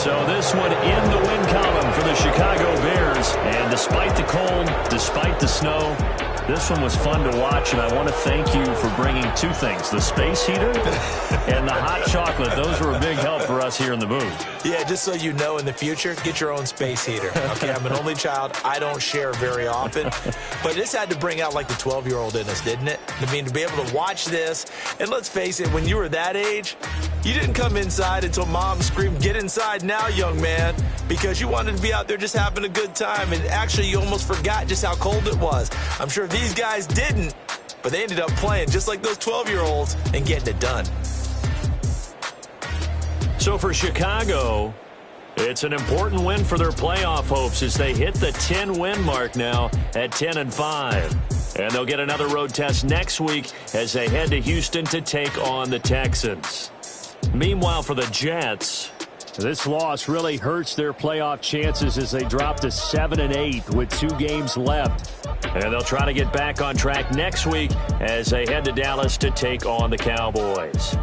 [SPEAKER 5] So this one in the win column for the Chicago Bears. And despite the cold, despite the snow, this one was fun to watch, and I want to thank you for bringing two things, the space heater and the hot chocolate. Those were a big help for us here in the booth.
[SPEAKER 6] Yeah, just so you know, in the future, get your own space heater. Okay, I'm an only child. I don't share very often. But this had to bring out, like, the 12-year-old in us, didn't it? I mean, to be able to watch this, and let's face it, when you were that age, you didn't come inside until Mom screamed, "Get inside now, young man," because you wanted to be out there just having a good time, and actually you almost forgot just how cold it was. I'm sure these guys didn't, but they ended up playing just like those 12-year-olds and getting it done.
[SPEAKER 5] So for Chicago, it's an important win for their playoff hopes as they hit the 10-win mark now at 10-5. And they'll get another road test next week as they head to Houston to take on the Texans. Meanwhile, for the Jets,
[SPEAKER 1] this loss really hurts their playoff chances as they drop to 7-8 with 2 games left.
[SPEAKER 5] And they'll try to get back on track next week as they head to Dallas to take on the Cowboys.